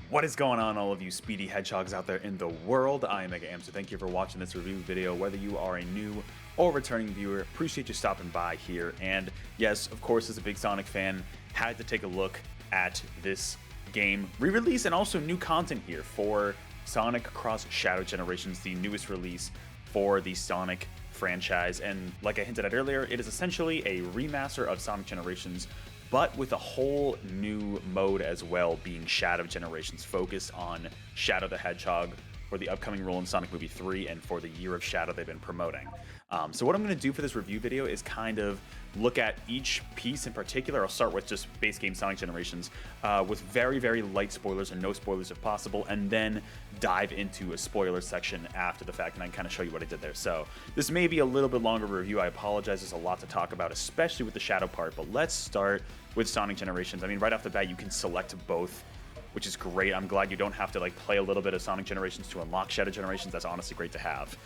What is going on, all of you speedy hedgehogs out there in the world? I am Mega Am, so thank you for watching this review video. Whether you are a new or returning viewer, appreciate you stopping by here. And yes, of course, as a big Sonic fan, had to take a look at this game re-release and also new content here for Sonic Across Shadow Generations, the newest release for the Sonic franchise. And like I hinted at earlier, it is essentially a remaster of Sonic Generations, but with a whole new mode as well, being Shadow Generations, focused on Shadow the Hedgehog for the upcoming role in Sonic Movie 3 and for the Year of Shadow they've been promoting. So what I'm going to do for this review video is kind of look at each piece in particular. I'll start with just base game Sonic Generations with very, very light spoilers and no spoilers if possible, and then dive into a spoiler section after the fact and I can kind of show you what I did there. So this may be a little bit longer review. I apologize. There's a lot to talk about, especially with the Shadow part, but let's start with Sonic Generations. I mean, right off the bat, you can select both, which is great. I'm glad you don't have to like play a little bit of Sonic Generations to unlock Shadow Generations. That's honestly great to have.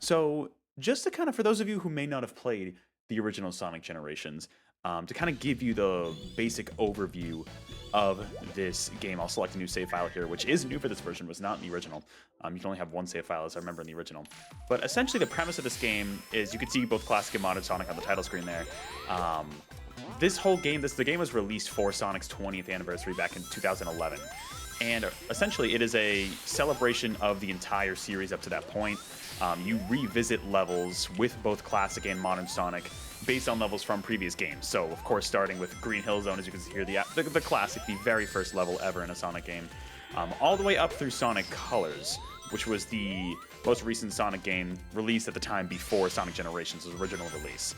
So just to kind of, for those of you who may not have played the original Sonic Generations, to kind of give you the basic overview of this game, I'll select a new save file here, which is new for this version, was not in the original. You can only have one save file, as I remember in the original. But essentially the premise of this game is you can see both classic and modern Sonic on the title screen there. This whole game, the game was released for Sonic's 20th anniversary back in 2011. And essentially it is a celebration of the entire series up to that point. You revisit levels with both classic and modern Sonic based on levels from previous games. So of course, starting with Green Hill Zone, as you can see here, the classic, the very first level ever in a Sonic game, all the way up through Sonic Colors, which was the most recent Sonic game released at the time before Sonic Generations' original release.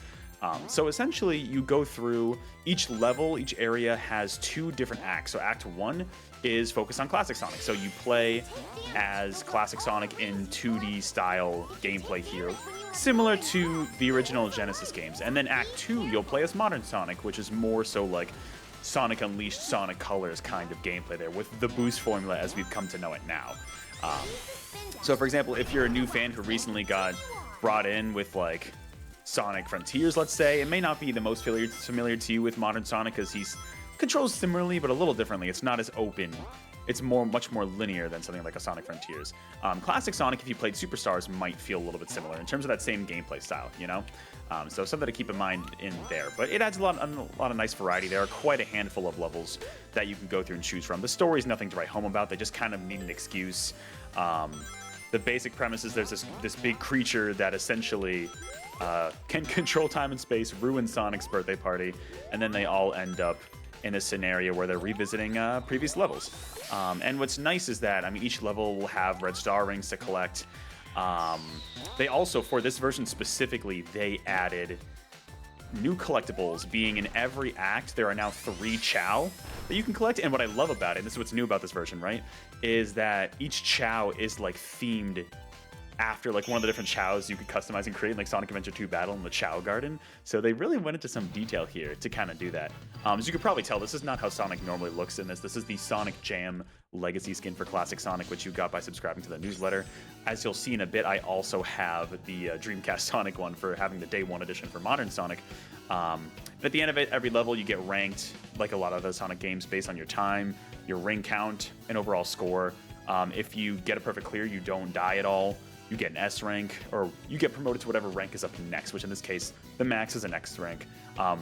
So essentially, you go through each level, each area has two different acts. So Act 1 is focused on Classic Sonic. So you play as Classic Sonic in 2D style gameplay here, similar to the original Genesis games. And then Act 2, you'll play as Modern Sonic, which is more so like Sonic Unleashed, Sonic Colors kind of gameplay there, with the boost formula as we've come to know it now. So for example, if you're a new fan who recently got brought in with like Sonic Frontiers, let's say, it may not be the most familiar to you with modern Sonic because he's controls similarly but a little differently. It's not as open. It's much more linear than something like a Sonic Frontiers. Classic Sonic, if you played Superstars, might feel a little bit similar in terms of that same gameplay style, you know? So something to keep in mind in there. But it adds a lot of nice variety. There are quite a handful of levels that you can go through and choose from. The story's nothing to write home about. They just kind of need an excuse. The basic premise is there's this big creature that essentially can control time and space, ruin Sonic's birthday party, and then they all end up in a scenario where they're revisiting previous levels. And what's nice is that, I mean, each level will have red star rings to collect. They also, for this version specifically, they added new collectibles, being in every act, there are now 3 Chow that you can collect. And what I love about it, and this is what's new about this version, right, is that each Chow is like themed after like one of the different Chows you could customize and create, like Sonic Adventure 2 Battle in the Chow Garden. So they really went into some detail here to kind of do that. As you could probably tell, this is not how Sonic normally looks in this. This is the Sonic Jam Legacy skin for Classic Sonic, which you got by subscribing to the newsletter. As you'll see in a bit, I also have the Dreamcast Sonic one for having the Day 1 edition for Modern Sonic. At the end of it, every level you get ranked, like a lot of the Sonic games, based on your time, your ring count, and overall score. If you get a perfect clear, you don't die at all. You get an S rank, or you get promoted to whatever rank is up next, which in this case, the max is an X rank.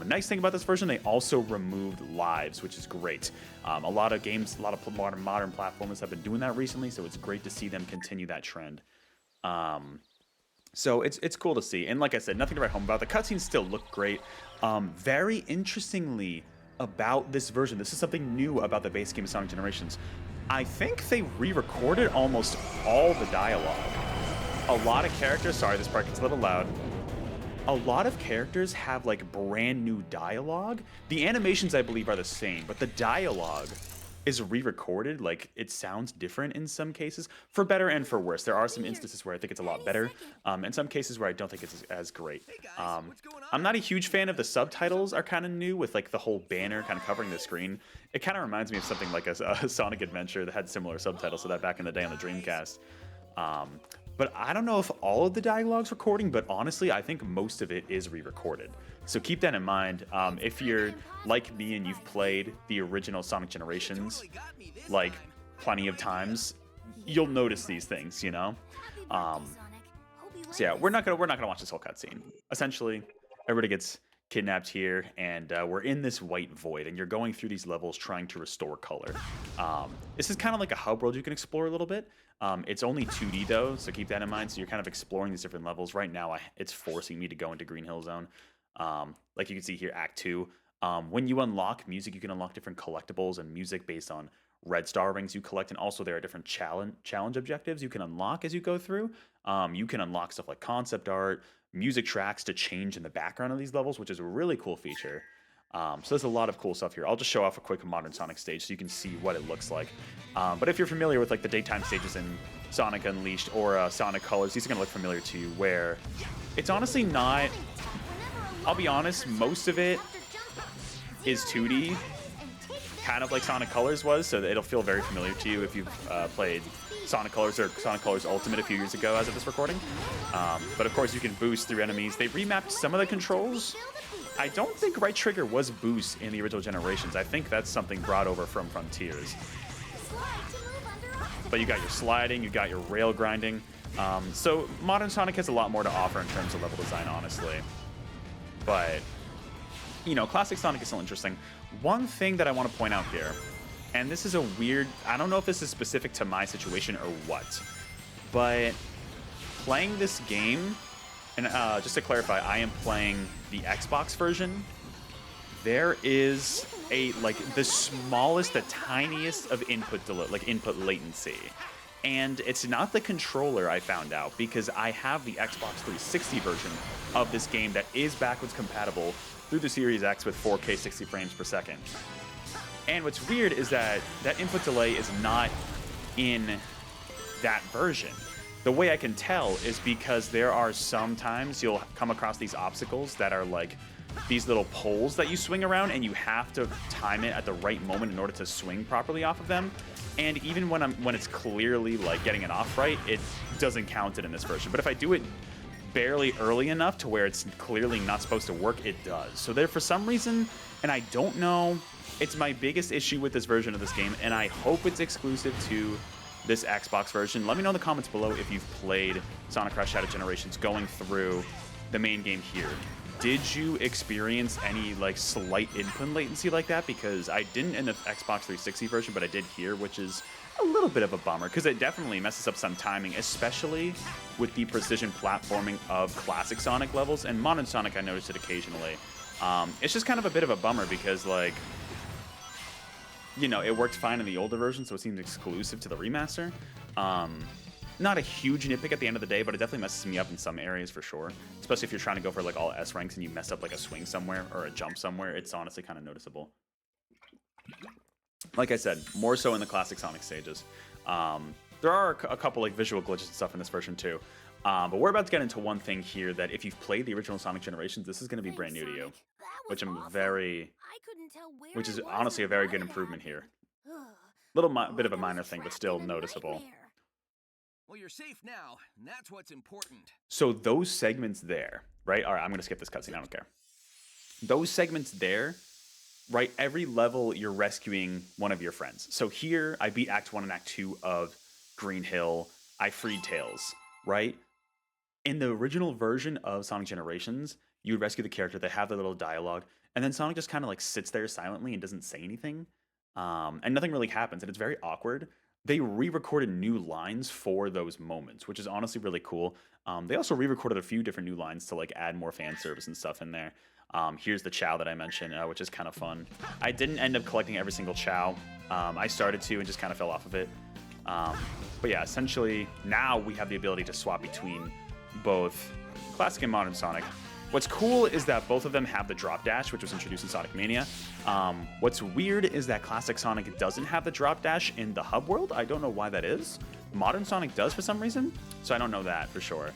Nice thing about this version, they also removed lives, which is great. A lot of games, a lot of modern platformers have been doing that recently, so it's great to see them continue that trend. So it's cool to see. And like I said, nothing to write home about. The cutscenes still look great. Very interestingly about this version, this is something new about the base game of Sonic Generations. I think they re-recorded almost all the dialogue. A lot of characters, sorry, this part gets a little loud. A lot of characters have like brand new dialogue. The animations, I believe, are the same, but the dialogue is re-recorded. Like, it sounds different in some cases, for better and for worse. There are some instances where I think it's a lot better, and some cases where I don't think it's as great. I'm not a huge fan of the subtitles are kind of new, with like the whole banner kind of covering the screen. It kind of reminds me of something like a Sonic Adventure that had similar subtitles to that back in the day on the Dreamcast. But I don't know if all of the dialogue's recording, but honestly, I think most of it is re-recorded. So keep that in mind. If you're like me and you've played the original Sonic Generations, like plenty of times, you'll notice these things, you know. So yeah, we're not gonna watch this whole cutscene. Essentially, everybody gets kidnapped here, and we're in this white void, and you're going through these levels trying to restore color. This is kind of like a hub world you can explore a little bit. It's only 2D though, so keep that in mind. So you're kind of exploring these different levels. Right now, it's forcing me to go into Green Hill Zone. Like you can see here, Act 2. When you unlock music, you can unlock different collectibles and music based on red star rings you collect, and also there are different challenge objectives you can unlock as you go through. You can unlock stuff like concept art, music tracks to change in the background of these levels, which is a really cool feature. So there's a lot of cool stuff here. I'll just show off a quick modern Sonic stage so you can see what it looks like. But if you're familiar with like the daytime stages in Sonic Unleashed or Sonic Colors, these are going to look familiar to you, where it's honestly not... I'll be honest, most of it is 2D, kind of like Sonic Colors was, so it'll feel very familiar to you if you've played Sonic Colors or Sonic Colors Ultimate a few years ago as of this recording. But of course you can boost through enemies. They remapped some of the controls. I don't think right trigger was boost in the original generations. I think that's something brought over from Frontiers. But you got your sliding, you got your rail grinding. So modern Sonic has a lot more to offer in terms of level design, honestly. But, you know, classic Sonic is still interesting. One thing that I want to point out here, and this is a weird, I don't know if this is specific to my situation or what, but playing this game, and just to clarify, I am playing the Xbox version. There is a, like, the smallest, the tiniest of input latency. And it's not the controller, I found out, because I have the Xbox 360 version of this game that is backwards compatible through the Series X with 4K 60 frames per second. And what's weird is that that input delay is not in that version. The way I can tell is because there are sometimes you'll come across these obstacles that are like these little poles that you swing around, and you have to time it at the right moment in order to swing properly off of them. And even when it's clearly like getting it off right, it doesn't count it in this version. But if I do it barely early enough to where it's clearly not supposed to work, it does. So there, for some reason, and I don't know, it's my biggest issue with this version of this game, and I hope it's exclusive to this Xbox version. Let me know in the comments below if you've played Sonic Crash Shadow Generations going through the main game here. Did you experience any like slight input latency like that? Because I didn't in the Xbox 360 version, but I did here, which is a little bit of a bummer because it definitely messes up some timing, especially with the precision platforming of classic Sonic levels. And modern Sonic, I noticed it occasionally. It's just kind of a bit of a bummer because, like, you know, it worked fine in the older version, so it seems exclusive to the remaster. Not a huge nitpick at the end of the day, but it definitely messes me up in some areas for sure. Especially if you're trying to go for like all S ranks and you mess up like a swing somewhere or a jump somewhere, it's honestly kind of noticeable. Like I said, more so in the classic Sonic stages. There are a couple like visual glitches and stuff in this version too. But we're about to get into one thing here that if you've played the original Sonic Generations, this is going to be brand new to you. Which which is honestly a very good improvement here. Bit of a minor thing, but still noticeable. Well, you're safe now, and that's what's important. So those segments there, right? All right, I'm going to skip this cutscene. I don't care. Those segments there, right? Every level, you're rescuing one of your friends. So here, I beat Act 1 and Act 2 of Green Hill. I freed Tails, right? In the original version of Sonic Generations, you would rescue the character. They have their little dialogue. And then Sonic just kind of like sits there silently and doesn't say anything. And nothing really happens. And it's very awkward. They re-recorded new lines for those moments, which is honestly really cool. They also re-recorded a few different new lines to like add more fan service and stuff in there. Here's the Chow that I mentioned, which is kind of fun. I didn't end up collecting every single Chow. I started to and just kind of fell off of it. But yeah, essentially now we have the ability to swap between both classic and modern Sonic. What's cool is that both of them have the drop dash, which was introduced in Sonic Mania. What's weird is that classic Sonic doesn't have the drop dash in the hub world. I don't know why that is. Modern Sonic does for some reason, so I don't know that for sure.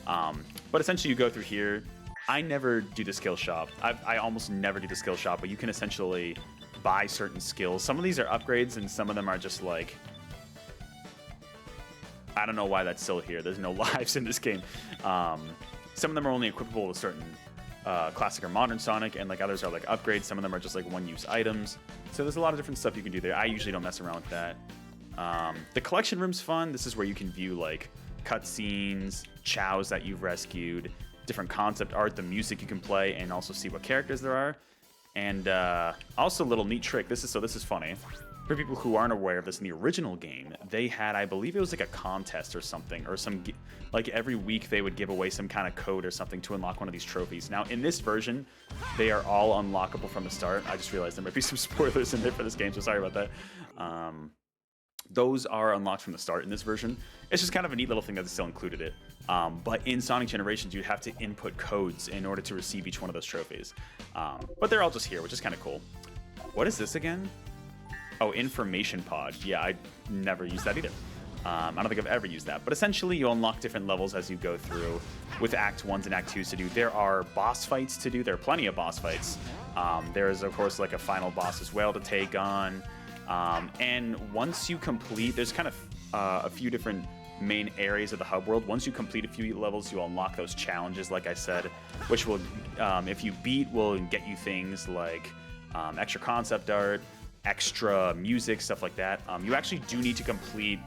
But essentially you go through here. I never do the skill shop. I almost never do the skill shop, but you can essentially buy certain skills. Some of these are upgrades and some of them are just like, I don't know why that's still here. There's no lives in this game. Some of them are only equipable with certain classic or modern Sonic, and like others are like upgrades. Some of them are just like one-use items. So there's a lot of different stuff you can do there. I usually don't mess around with that. The collection room's fun. This is where you can view like cutscenes, chows that you've rescued, different concept art, the music you can play, and also see what characters there are. And also a little neat trick. This is funny. For people who aren't aware of this, in the original game, they had, I believe it was like a contest or something, or like every week they would give away some kind of code or something to unlock one of these trophies. Now, in this version, they are all unlockable from the start. I just realized there might be some spoilers in there for this game, so sorry about that. Those are unlocked from the start in this version. It's just kind of a neat little thing that they still included it. But in Sonic Generations, you have to input codes in order to receive each one of those trophies. But they're all just here, which is kind of cool. What is this again? Oh, information pod. Yeah, I never used that either. I don't think I've ever used that. But essentially, you unlock different levels as you go through with Act 1s and Act 2s to do. There are boss fights to do. There are plenty of boss fights. There is, of course, like a final boss as well to take on. And once you complete, there's kind of a few different main areas of the hub world. Once you complete a few levels, you unlock those challenges, like I said, which will, if you beat, will get you things like extra concept art, extra music, stuff like that. You actually do need to complete,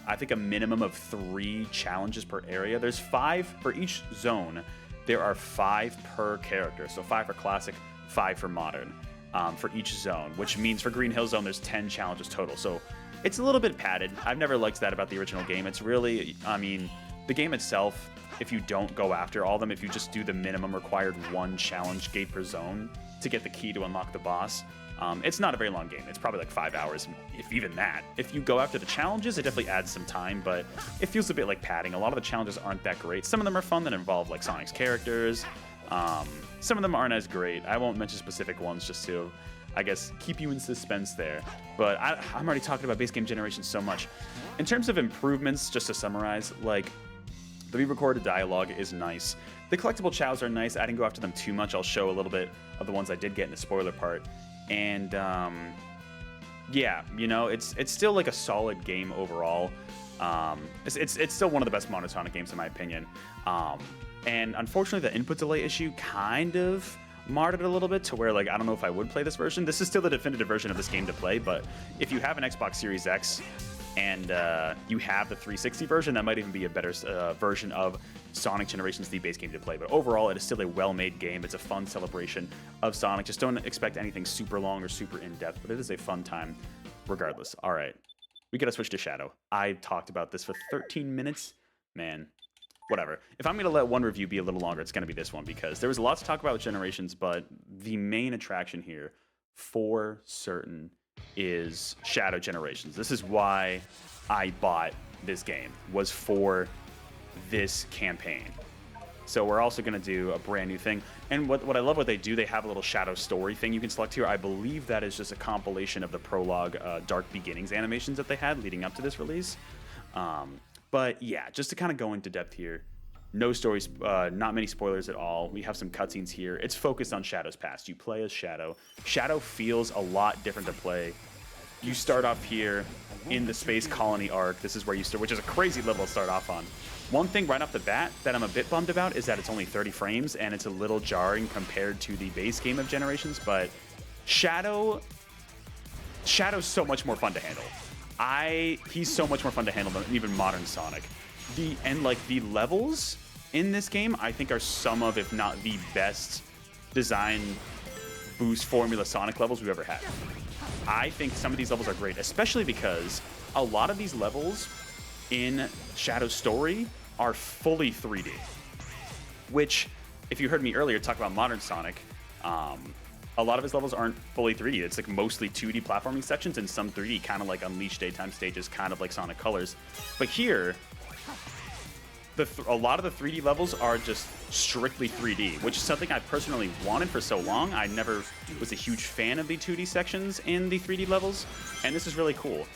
I think, a minimum of 3 challenges per area. There's 5 for each zone. There are 5 per character. So 5 for classic, 5 for modern, for each zone, which means for Green Hill Zone, there's 10 challenges total. So it's a little bit padded. I've never liked that about the original game. It's really, I mean, the game itself, if you don't go after all of them, if you just do the minimum required 1 challenge gate per zone to get the key to unlock the boss, it's not a very long game. It's probably like 5 hours, if even that. If you go after the challenges, it definitely adds some time, but it feels a bit like padding. A lot of the challenges aren't that great. Some of them are fun that involve like Sonic's characters. Some of them aren't as great. I won't mention specific ones just to, I guess, keep you in suspense there. But I'm already talking about base game generation so much. In terms of improvements, just to summarize, like, the re-recorded dialogue is nice. The collectible chows are nice. I didn't go after them too much. I'll show a little bit of the ones I did get in the spoiler part. And yeah, you know, it's still like a solid game overall. It's still one of the best modern Sonic games in my opinion. And unfortunately, the input delay issue kind of marred it a little bit to where, like, I don't know if I would play this version. This is still the definitive version of this game to play, but if you have an Xbox Series X and you have the 360 version, that might even be a better version of Sonic Generations, the base game to play. But overall, it is still a well-made game. It's a fun celebration of Sonic. Just don't expect anything super long or super in-depth, but it is a fun time regardless. All right, we gotta switch to Shadow. I talked about this for 13 minutes. Man, whatever. If I'm gonna let one review be a little longer, it's gonna be this one, because there was a lot to talk about with Generations, but the main attraction here, for certain, is Shadow Generations. This is why I bought this game, was for this campaign. So we're also going to do a brand new thing. And what I love what they do, they have a little Shadow story thing you can select here. I believe that is just a compilation of the prologue Dark Beginnings animations that they had leading up to this release. But yeah, just to kind of go into depth here, no stories, not many spoilers at all. We have some cutscenes here. It's focused on Shadow's past. You play as Shadow. Shadow feels a lot different to play. You start off here in the Space Colony arc. This is where you start, which is a crazy level to start off on. One thing right off the bat that I'm a bit bummed about is that it's only 30 frames, and it's a little jarring compared to the base game of Generations, but Shadow's so much more fun to handle. He's so much more fun to handle than even modern Sonic. The levels in this game, I think, are some of, if not the best design boost formula Sonic levels we've ever had. I think some of these levels are great, especially because a lot of these levels in Shadow's story are fully 3D, which, if you heard me earlier talk about modern Sonic, a lot of his levels aren't fully 3D. It's like mostly 2D platforming sections and some 3D, kind of like Unleashed Daytime stages, kind of like Sonic Colors. But here, a lot of the 3D levels are just strictly 3D, which is something I personally wanted for so long. I never was a huge fan of the 2D sections in the 3D levels, and this is really cool.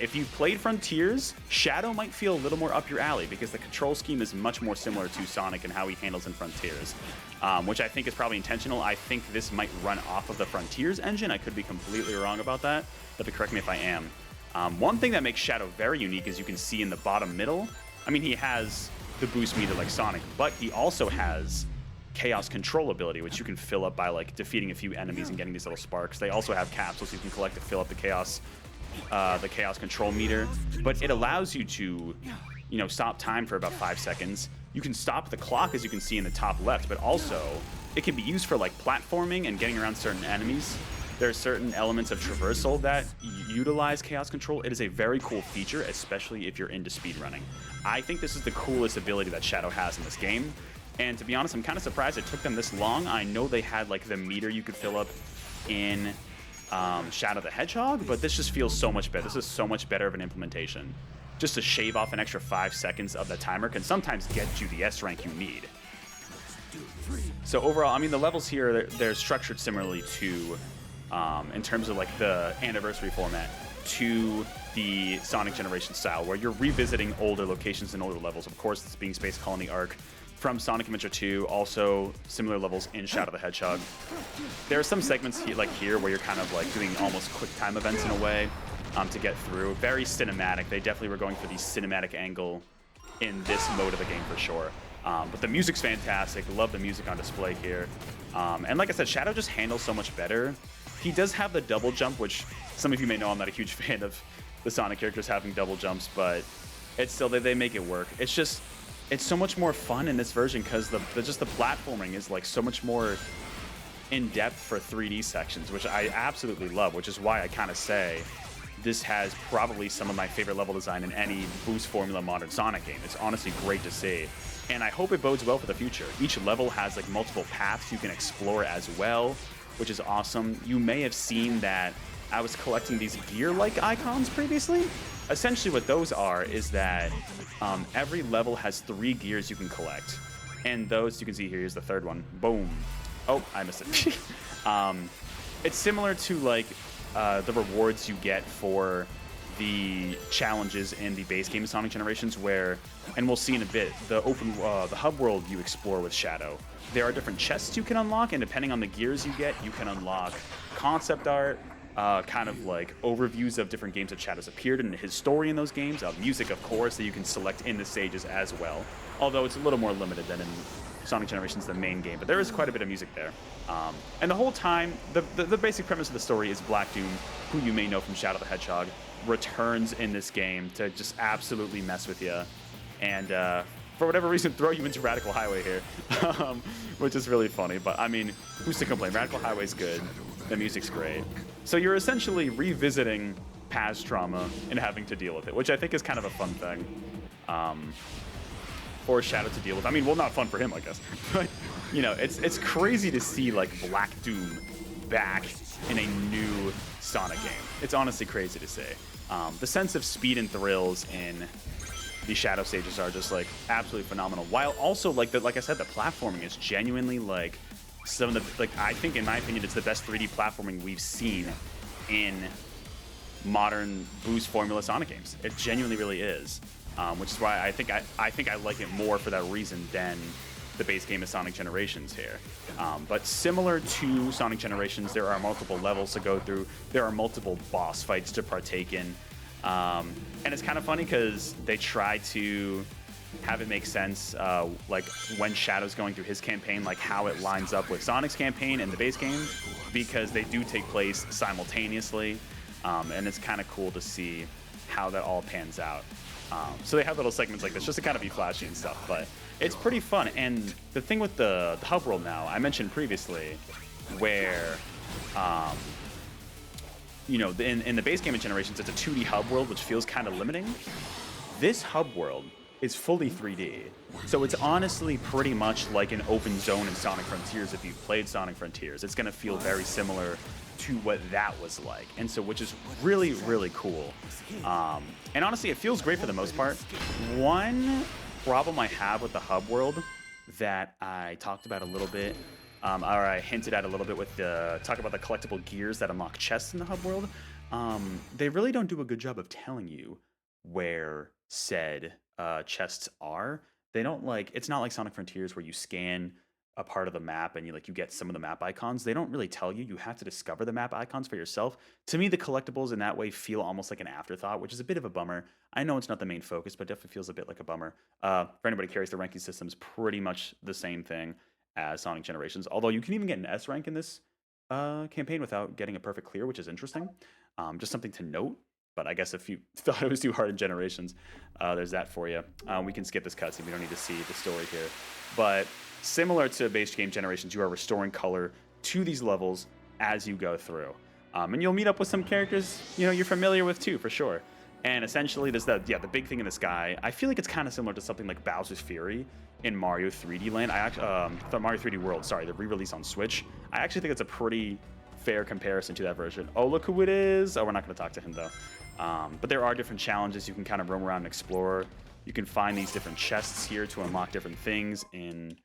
If you've played Frontiers, Shadow might feel a little more up your alley because the control scheme is much more similar to Sonic and how he handles in Frontiers, which I think is probably intentional. I think this might run off of the Frontiers engine. I could be completely wrong about that, but correct me if I am. One thing that makes Shadow very unique is you can see in the bottom middle, I mean, he has the boost meter like Sonic, but he also has Chaos Control ability, which you can fill up by like defeating a few enemies and getting these little sparks. They also have capsules you can collect to fill up the Chaos the chaos control meter, but it allows you to, stop time for about 5 seconds. You can stop the clock, as you can see in the top left, but also it can be used for like platforming and getting around certain enemies. There are certain elements of traversal that utilize chaos control. It is a very cool feature, especially if you're into speedrunning. I think this is the coolest ability that Shadow has in this game. And to be honest, I'm kind of surprised it took them this long. I know they had like the meter you could fill up in Shadow the Hedgehog, but this just feels so much better. This is so much better of an implementation. Just to shave off an extra 5 seconds of the timer can sometimes get you the S rank you need. So overall, I mean, the levels here, they're structured similarly to, in terms of like the anniversary format, to the Sonic Generation style, where you're revisiting older locations and older levels. Of course, this being Space Colony Arc from Sonic Adventure 2, also similar levels in Shadow the Hedgehog. There are some segments here where you're kind of like doing almost quick time events in a way to get through. Very cinematic. They definitely were going for the cinematic angle in this mode of the game for sure. But the music's fantastic. Love the music on display here. And like I said, Shadow just handles so much better. He does have the double jump, which some of you may know I'm not a huge fan of the Sonic characters having double jumps, but it's still, they make it work. It's so much more fun in this version because the platforming is like so much more in depth for 3D sections, which I absolutely love, which is why I kind of say this has probably some of my favorite level design in any boost formula modern Sonic game. It's honestly great to see. And I hope it bodes well for the future. Each level has like multiple paths you can explore as well, which is awesome. You may have seen that I was collecting these gear-like icons previously. Essentially what those are is that every level has 3 gears you can collect. And those, you can see here, here's the third one. Boom. Oh, I missed it. It's similar to like the rewards you get for the challenges in the base game of Sonic Generations, where, and we'll see in a bit, the hub world you explore with Shadow. There are different chests you can unlock, and depending on the gears you get, you can unlock concept art, kind of like overviews of different games that Shadow's appeared in, his story in those games, music, of course, that you can select in the stages as well. Although it's a little more limited than in Sonic Generations, the main game, but there is quite a bit of music there. And the whole time, the basic premise of the story is Black Doom, who you may know from Shadow the Hedgehog, returns in this game to just absolutely mess with you, and for whatever reason, throw you into Radical Highway here, which is really funny. But I mean, who's to complain? Radical Highway's good. The music's great. So you're essentially revisiting past trauma and having to deal with it, which I think is kind of a fun thing for Shadow to deal with. I mean, well, not fun for him, I guess. But, you know, it's crazy to see, like, Black Doom back in a new Sonic game. It's honestly crazy to say. The sense of speed and thrills in the Shadow stages are just, like, absolutely phenomenal. While also, like I said, the platforming is genuinely, like, some of the, like, I think, in my opinion, it's the best 3D platforming we've seen in modern boost formula Sonic games. It genuinely really is, which is why I think I like it more for that reason than the base game of Sonic Generations here. But similar to Sonic Generations, there are multiple levels to go through. There are multiple boss fights to partake in. And it's kind of funny because they try to have it make sense, like when Shadow's going through his campaign, like how it lines up with Sonic's campaign and the base game, because they do take place simultaneously. And it's kind of cool to see how that all pans out. So they have little segments like this just to kind of be flashy and stuff, but it's pretty fun. And the thing with the hub world now, I mentioned previously, where, you know, in the base game of Generations, it's a 2D hub world, which feels kind of limiting. This hub world is fully 3D. So it's honestly pretty much like an open zone in Sonic Frontiers. If you've played Sonic Frontiers, it's going to feel very similar to what that was like. And so, which is really, really cool. And honestly, it feels great for the most part. One problem I have with the hub world that I talked about a little bit, or I hinted at a little bit with the talk about the collectible gears that unlock chests in the hub world, they really don't do a good job of telling you where said chests are. They don't, like, it's not like Sonic Frontiers where you scan a part of the map and you get some of the map icons. They don't really tell you. You have to discover the map icons for yourself. To me, the collectibles in that way feel almost like an afterthought, which is a bit of a bummer. I know it's not the main focus, but definitely feels a bit like a bummer. For anybody who carries, the ranking system is pretty much the same thing as Sonic Generations, although you can even get an S rank in this campaign without getting a perfect clear, which is interesting. Just something to note. But I guess if you thought it was too hard in Generations, there's that for you. We can skip this cutscene. We don't need to see the story here. But similar to base game Generations, you are restoring color to these levels as you go through. And you'll meet up with some characters, you're familiar with too, for sure. And essentially, there's the big thing in the sky. I feel like it's kind of similar to something like Bowser's Fury in Mario 3D Land. Mario 3D World, sorry, the re-release on Switch. I actually think it's a pretty fair comparison to that version. Oh, look who it is. Oh, we're not going to talk to him, though. But there are different challenges. You can kind of roam around and explore. You can find these different chests here to unlock different things in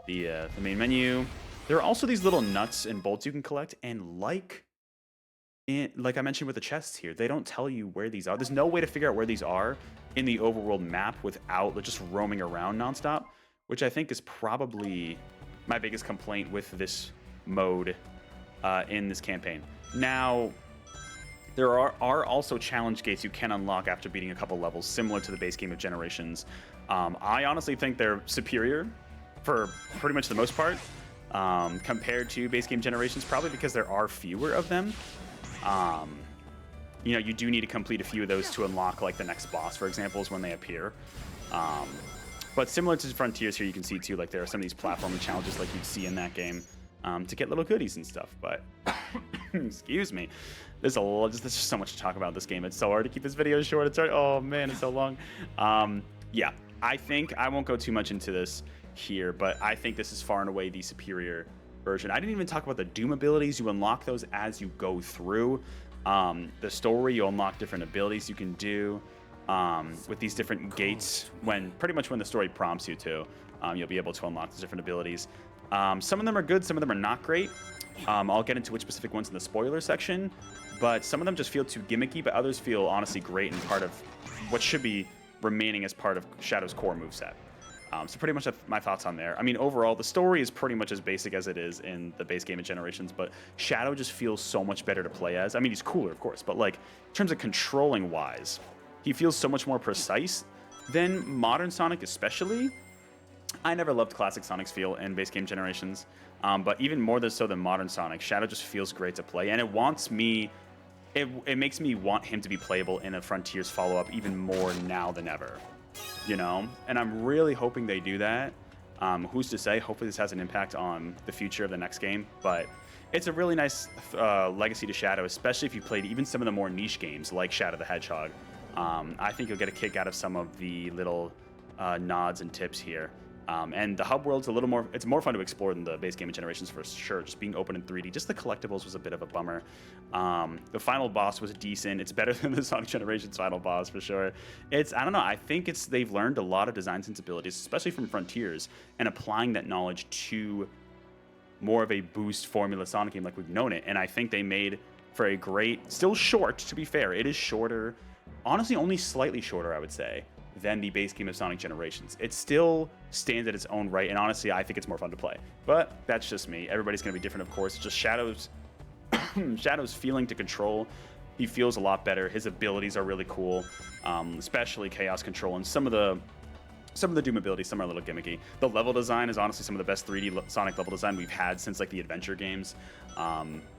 the main menu. There are also these little nuts and bolts you can collect, and like I mentioned with the chests here, they don't tell you where these are. There's no way to figure out where these are in the overworld map without just roaming around nonstop, which I think is probably my biggest complaint with this mode in this campaign. Now, there are also challenge gates you can unlock after beating a couple levels, similar to the base game of Generations. I honestly think they're superior for pretty much the most part compared to base game Generations, probably because there are fewer of them. You do need to complete a few of those to unlock like the next boss, for example, is when they appear. But similar to Frontiers here, you can see too, like there are some of these platforming challenges like you'd see in that game to get little goodies and stuff. But excuse me, there's just so much to talk about this game. It's so hard to keep this video short. Oh man, it's so long. Yeah, I think I won't go too much into this here, but I think this is far and away the superior version. I didn't even talk about the Doom abilities. You unlock those as you go through the story. You unlock different abilities you can do with these different gates pretty much when the story prompts you to. You'll be able to unlock these different abilities. Some of them are good, some of them are not great. I'll get into which specific ones in the spoiler section, but some of them just feel too gimmicky, but others feel honestly great and part of what should be remaining as part of Shadow's core moveset. So pretty much my thoughts on there. I mean, overall, the story is pretty much as basic as it is in the base game of Generations, but Shadow just feels so much better to play as. I mean, he's cooler, of course, but like in terms of controlling wise, he feels so much more precise than modern Sonic especially. I never loved classic Sonic's feel in base game Generations, but even more so than modern Sonic, Shadow just feels great to play, and it makes me want him to be playable in a Frontiers follow-up even more now than ever. And I'm really hoping they do that. Who's to say? Hopefully this has an impact on the future of the next game, but it's a really nice legacy to Shadow, especially if you played even some of the more niche games like Shadow the Hedgehog. I think you'll get a kick out of some of the little nods and tips here. And the hub world's it's more fun to explore than the base game of Generations for sure, just being open in 3D. Just the collectibles was a bit of a bummer. The final boss was decent. It's better than the Sonic Generations final boss for sure. I don't know, I think they've learned a lot of design sensibilities, especially from Frontiers, and applying that knowledge to more of a boost formula Sonic game like we've known it. And I think they made for a great, still short, to be fair. It is shorter, honestly only slightly shorter, I would say, than the base game of Sonic Generations. It still stands at its own right, and honestly, I think it's more fun to play. But that's just me. Everybody's going to be different, of course. It's just Shadow's feeling to control. He feels a lot better. His abilities are really cool, especially Chaos Control, and some of the Doom abilities, some are a little gimmicky. The level design is honestly some of the best 3D Sonic level design we've had since like the adventure games.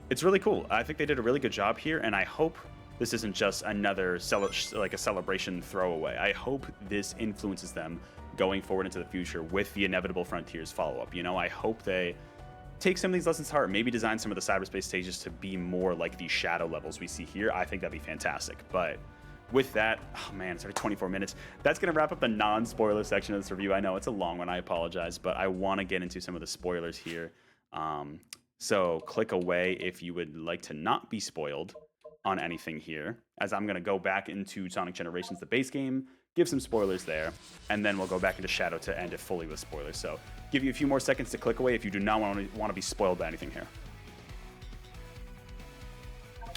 It's really cool. I think they did a really good job here, and I hope this isn't just another a celebration throwaway. I hope this influences them going forward into the future with the inevitable Frontiers follow-up. I hope they take some of these lessons to heart, maybe design some of the cyberspace stages to be more like the Shadow levels we see here. I think that'd be fantastic. But with that, oh man, it's already 24 minutes. That's going to wrap up the non-spoiler section of this review. I know it's a long one, I apologize, but I want to get into some of the spoilers here. So click away if you would like to not be spoiled on anything here, as I'm going to go back into Sonic Generations, the base game, give some spoilers there, and then we'll go back into Shadow to end it fully with spoilers. So give you a few more seconds to click away if you do not want to be spoiled by anything here.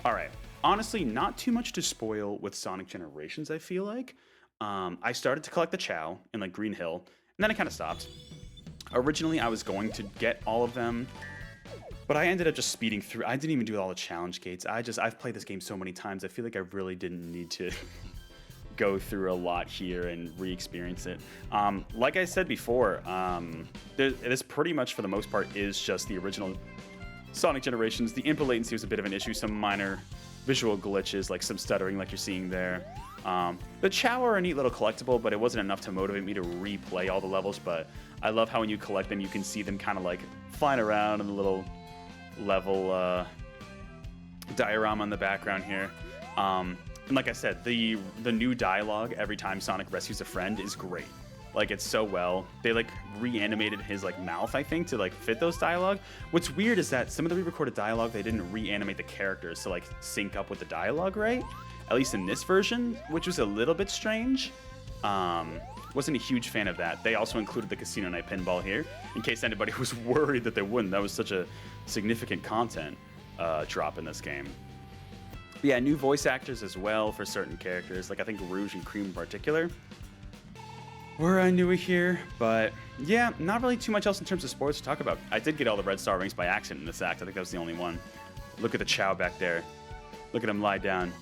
All right. Honestly, not too much to spoil with Sonic Generations, I feel like. I started to collect the Chow in like Green Hill, and then I kind of stopped. Originally, I was going to get all of them, but I ended up just speeding through. I didn't even do all the challenge gates. I've played this game so many times, I feel like I really didn't need to go through a lot here and re-experience it. Like I said before, this pretty much for the most part is just the original Sonic Generations. The input latency was a bit of an issue, some minor visual glitches, like some stuttering like you're seeing there. The Chow are a neat little collectible, but it wasn't enough to motivate me to replay all the levels. But I love how when you collect them, you can see them kind of like flying around in the little level diorama in the background here. And like I said, the new dialogue every time Sonic rescues a friend is great. Like, it's so well. They like reanimated his like mouth, I think, to like fit those dialogue. What's weird is that some of the re-recorded dialogue, they didn't reanimate the characters to like sync up with the dialogue, right? At least in this version, which was a little bit strange. Wasn't a huge fan of that. They also included the Casino Night Pinball here, in case anybody was worried that they wouldn't. That was such a significant content drop in this game. But yeah, new voice actors as well for certain characters, like I think Rouge and Cream in particular were newer here. But yeah, not really too much else in terms of spoilers to talk about. I did get all the red star rings by accident in this act. I think that was the only one. Look at the Chow back there. Look at him lie down.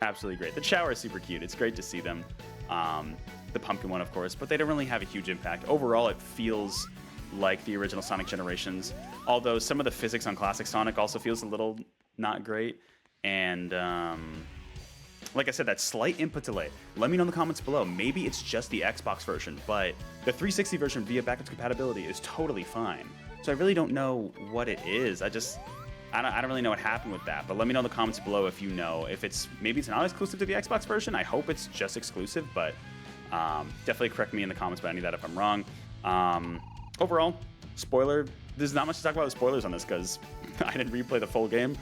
Absolutely great. The Chow are super cute. It's great to see them. The pumpkin one, of course, but they don't really have a huge impact. Overall, it feels like the original Sonic Generations, although some of the physics on Classic Sonic also feels a little not great. And like I said, that slight input delay. Let me know in the comments below. Maybe it's just the Xbox version, but the 360 version via backwards compatibility is totally fine. So I really don't know what it is. I don't really know what happened with that, but let me know in the comments below if you know. If maybe it's not exclusive to the Xbox version. I hope it's just exclusive, but definitely correct me in the comments about any of that if I'm wrong. Overall, spoiler, there's not much to talk about with spoilers on this because I didn't replay the full game.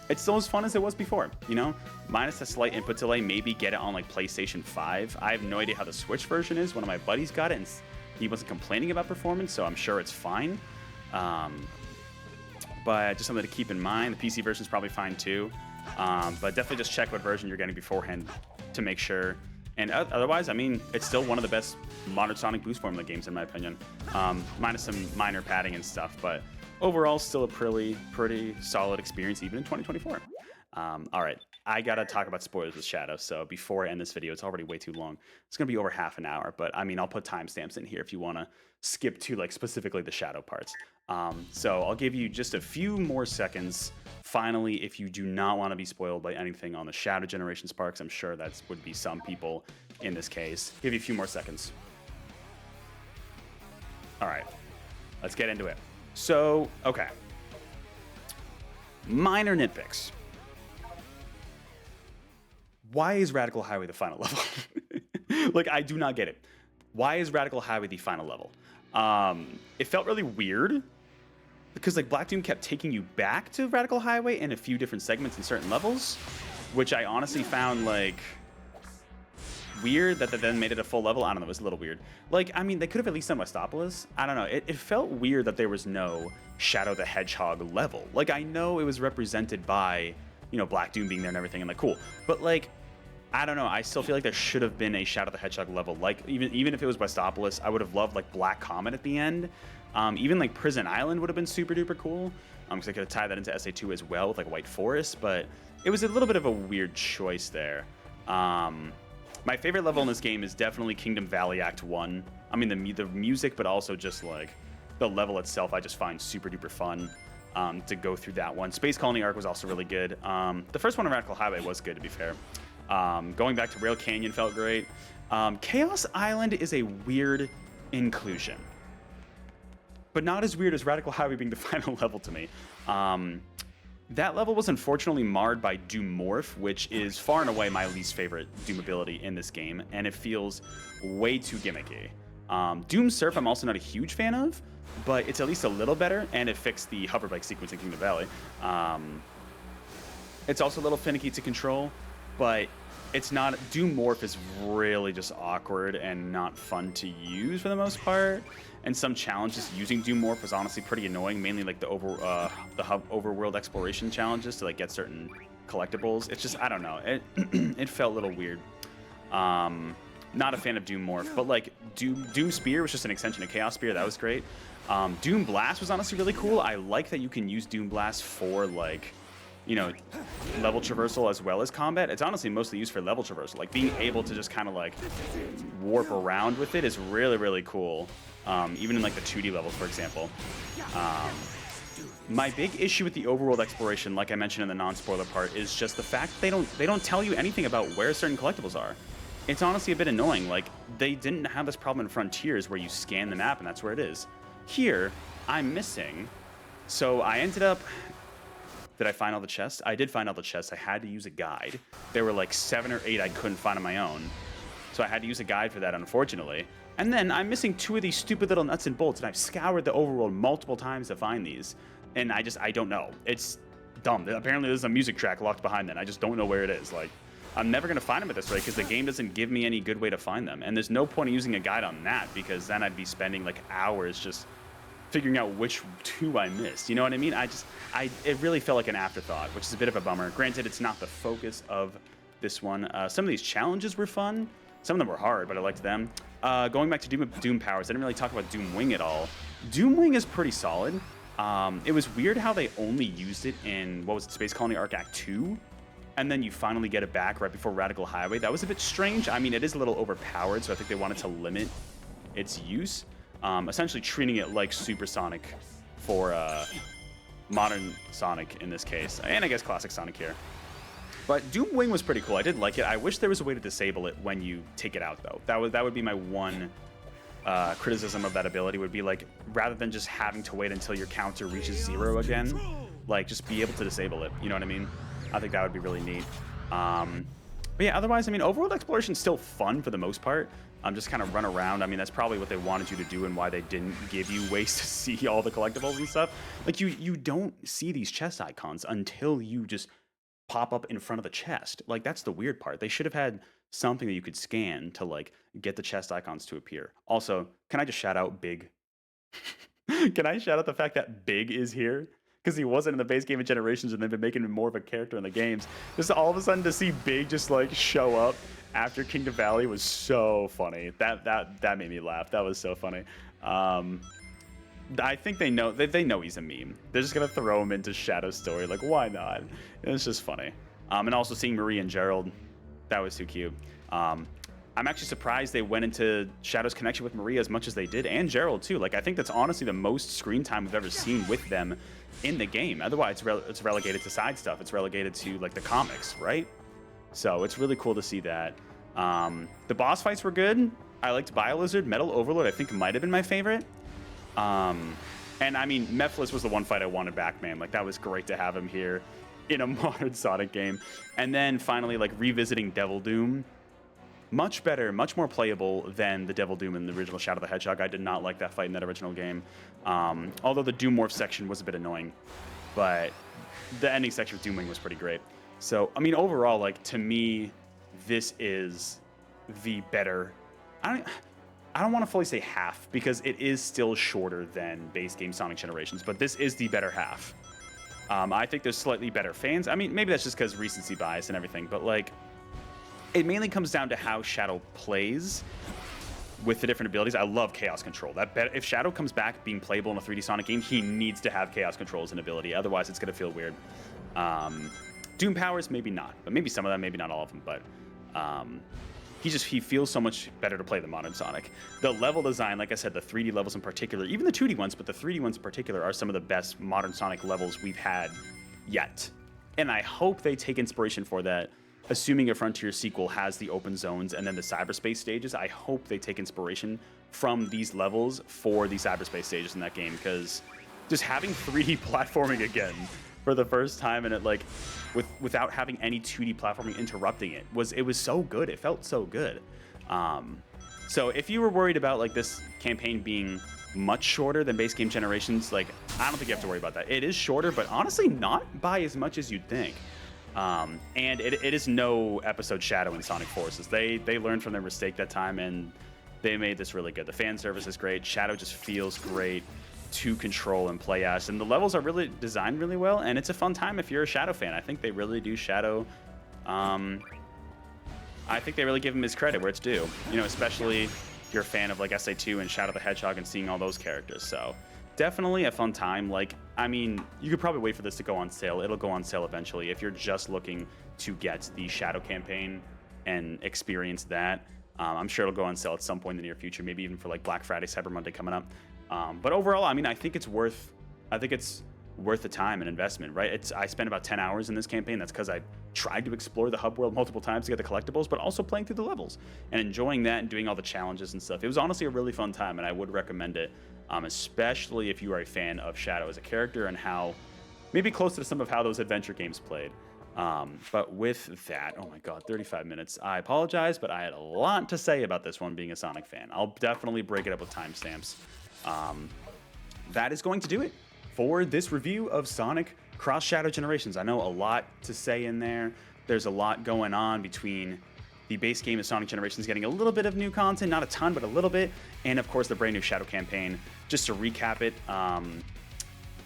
It's still as fun as it was before, you know? Minus a slight input delay, maybe get it on like PlayStation 5. I have no idea how the Switch version is. One of my buddies got it and he wasn't complaining about performance, so I'm sure it's fine. But just something to keep in mind. The PC version is probably fine too. But definitely just check what version you're getting beforehand to make sure. And otherwise, I mean, it's still one of the best modern Sonic Boost formula games in my opinion. Minus some minor padding and stuff, but overall still a pretty solid experience even in 2024. All right, I gotta talk about spoilers with Shadow. So before I end this video, it's already way too long. It's gonna be over half an hour, but I mean, I'll put timestamps in here if you wanna skip to like specifically the Shadow parts. So I'll give you just a few more seconds. Finally, if you do not want to be spoiled by anything on the Shadow Generation Sparks, I'm sure that would be some people in this case. Give you a few more seconds. All right, let's get into it. So, okay. Minor nitpicks. Why is Radical Highway the final level? Like, I do not get it. Why is Radical Highway the final level? It felt really weird because like Black Doom kept taking you back to Radical Highway in a few different segments in certain levels, which I honestly found like weird that they then made it a full level. I don't know, it was a little weird. Like, I mean, they could have at least done Westopolis. I don't know, it felt weird that there was no Shadow the Hedgehog level. Like, I know it was represented by, you know, Black Doom being there and everything, and like, cool. But like, I don't know, I still feel like there should have been a Shadow the Hedgehog level. Like, even if it was Westopolis, I would have loved like Black Comet at the end. Even like Prison Island would have been super duper cool. Because I could have tied that into SA2 as well with like White Forest, but it was a little bit of a weird choice there. My favorite level in this game is definitely Kingdom Valley Act 1. I mean, the music, but also just like the level itself, I just find super duper fun to go through that one. Space Colony Arc was also really good. The first one on Radical Highway was good, to be fair. Going back to Rail Canyon felt great. Chaos Island is a weird inclusion, but not as weird as Radical Highway being the final level to me. That level was unfortunately marred by Doom Morph, which is far and away my least favorite Doom ability in this game, and it feels way too gimmicky. Doom Surf I'm also not a huge fan of, but it's at least a little better, and it fixed the hoverbike sequence in Kingdom Valley. It's also a little finicky to control, but it's not. Doom Morph is really just awkward and not fun to use for the most part. And some challenges using Doom Morph was honestly pretty annoying, mainly like the overworld exploration challenges to like get certain collectibles. It's just, I don't know, it felt a little weird. Not a fan of Doom Morph, but like Doom Spear was just an extension of Chaos Spear. That was great. Doom Blast was honestly really cool. I like that you can use Doom Blast for like, you know, level traversal as well as combat. It's honestly mostly used for level traversal. Like being able to just kind of like warp around with it is really, really cool. Even in like the 2D levels, for example. My big issue with the overworld exploration, like I mentioned in the non-spoiler part, is just the fact they don't tell you anything about where certain collectibles are. It's honestly a bit annoying. Like, they didn't have this problem in Frontiers where you scan the map and that's where it is. Here, I'm missing. So I ended up... Did I find all the chests? I did find all the chests. I had to use a guide. There were like 7 or 8 I couldn't find on my own. So I had to use a guide for that, unfortunately. And then I'm missing 2 of these stupid little nuts and bolts, and I've scoured the overworld multiple times to find these. And I don't know. It's dumb. Apparently there's a music track locked behind that. I just don't know where it is. Like, I'm never going to find them at this rate because the game doesn't give me any good way to find them. And there's no point in using a guide on that because then I'd be spending like hours just figuring out which 2 I missed. You know what I mean? It really felt like an afterthought, which is a bit of a bummer. Granted, it's not the focus of this one. Some of these challenges were fun. Some of them were hard, but I liked them. Going back to Doom Powers, I didn't really talk about Doom Wing at all. Doom Wing is pretty solid. It was weird how they only used it in, what was it, Space Colony Arc Act 2? And then you finally get it back right before Radical Highway. That was a bit strange. I mean, it is a little overpowered, so I think they wanted to limit its use. Essentially treating it like Supersonic for modern Sonic in this case. And I guess classic Sonic here. But Doom Wing was pretty cool. I did like it. I wish there was a way to disable it when you take it out, though. That would be my one criticism of that ability, would be like, rather than just having to wait until your counter reaches 0 again, like just be able to disable it. You know what I mean? I think that would be really neat. But yeah, otherwise, I mean, overworld exploration is still fun for the most part. Just kind of run around. I mean, that's probably what they wanted you to do and why they didn't give you ways to see all the collectibles and stuff. Like, you don't see these chest icons until you just pop up in front of the chest. Like, that's the weird part. They should have had something that you could scan to, like, get the chest icons to appear. Also, can I just shout out Big? Can I shout out the fact that Big is here? Because he wasn't in the base game of Generations and they've been making him more of a character in the games. Just all of a sudden to see Big just, like, show up after Kingdom Valley was so funny. That made me laugh. That was so funny. I think they know he's a meme. They're just gonna throw him into Shadow's story. Like, why not? It's just funny. And also seeing Marie and Gerald, that was too cute. I'm actually surprised they went into Shadow's connection with Maria as much as they did, and Gerald too. Like, I think that's honestly the most screen time we've ever seen with them in the game. Otherwise, it's relegated to side stuff. It's relegated to like the comics, right? So it's really cool to see that. The boss fights were good. I liked Biolizard. Metal Overlord I think might have been my favorite. And I mean, Mephiles was the one fight I wanted back, man. Like, that was great to have him here in a modern Sonic game. And then finally, like, revisiting Devil Doom. Much better, much more playable than the Devil Doom in the original Shadow the Hedgehog. I did not like that fight in that original game. Although the Doom Morph section was a bit annoying. But the ending section with Doom Wing was pretty great. So, I mean, overall, like, to me, this is the better... I don't want to fully say half, because it is still shorter than base game Sonic Generations, but this is the better half. I think there's slightly better fans. I mean, maybe that's just because recency bias and everything, but, like, it mainly comes down to how Shadow plays with the different abilities. I love Chaos Control. If Shadow comes back being playable in a 3D Sonic game, he needs to have Chaos Control as an ability. Otherwise, it's going to feel weird. Doom Powers, maybe not. But maybe some of them, maybe not all of them. But he feels so much better to play than modern Sonic. The level design, like I said, the 3D levels in particular, even the 2D ones, but the 3D ones in particular are some of the best modern Sonic levels we've had yet. And I hope they take inspiration for that. Assuming a Frontier sequel has the open zones and then the cyberspace stages, I hope they take inspiration from these levels for the cyberspace stages in that game, because just having 3D platforming again for the first time, and it like without having any 2D platforming interrupting it was so good. It felt so good. So if you were worried about like this campaign being much shorter than base game Generations, like, I don't think you have to worry about that. It is shorter, but honestly not by as much as you'd think. And it is no episode Shadow in Sonic Forces. They learned from their mistake that time, and they made this really good. The fan service is great. Shadow just feels great to control and play as, and the levels are really designed really well, and it's a fun time if you're a Shadow fan. I think they really do Shadow. I think they really give him his credit where it's due. You know, especially if you're a fan of like SA2 and Shadow the Hedgehog and seeing all those characters. So definitely a fun time. Like, I mean, you could probably wait for this to go on sale. It'll go on sale eventually. If you're just looking to get the Shadow campaign and experience that, I'm sure it'll go on sale at some point in the near future, maybe even for like Black Friday, Cyber Monday coming up. But overall, I mean, I think it's worth the time and investment, right? I spent about 10 hours in this campaign. That's because I tried to explore the hub world multiple times to get the collectibles, but also playing through the levels and enjoying that and doing all the challenges and stuff. It was honestly a really fun time, and I would recommend it, especially if you are a fan of Shadow as a character and how maybe closer to some of how those adventure games played. But with that, oh my god, 35 minutes. I apologize, but I had a lot to say about this one being a Sonic fan. I'll definitely break it up with timestamps. That is going to do it for this review of Sonic Cross Shadow Generations. I know a lot to say in there. There's a lot going on between the base game of Sonic Generations getting a little bit of new content, not a ton, but a little bit, and of course the brand new Shadow campaign. Just to recap it,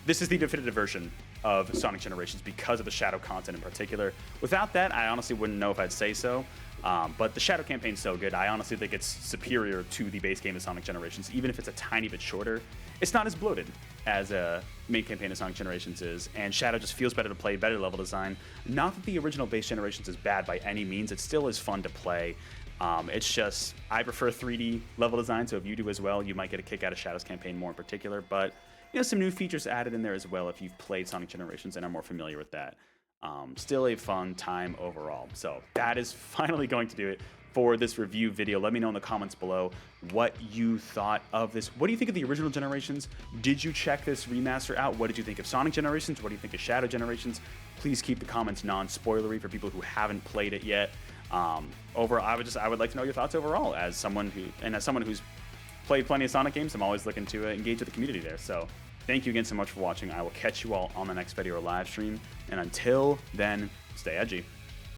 this is the definitive version of Sonic Generations because of the Shadow content in particular. Without that, I honestly wouldn't know if I'd say so. But the Shadow campaign's so good, I honestly think it's superior to the base game of Sonic Generations, even if it's a tiny bit shorter. It's not as bloated as a main campaign of Sonic Generations is, and Shadow just feels better to play, better level design. Not that the original base Generations is bad by any means, it still is fun to play. It's just, I prefer 3D level design, so if you do as well, you might get a kick out of Shadow's campaign more in particular, but you know, some new features added in there as well if you've played Sonic Generations and are more familiar with that. Still a fun time overall. So that is finally going to do it for this review video. Let me know in the comments below what you thought of this. What do you think of the original Generations? Did you check this remaster out? What did you think of Sonic Generations? What do you think of Shadow Generations? Please keep the comments non-spoilery for people who haven't played it yet. I would like to know your thoughts overall as someone who's played plenty of Sonic games. I'm always looking to engage with the community there. So thank you again so much for watching. I will catch you all on the next video or live stream. And until then, stay edgy.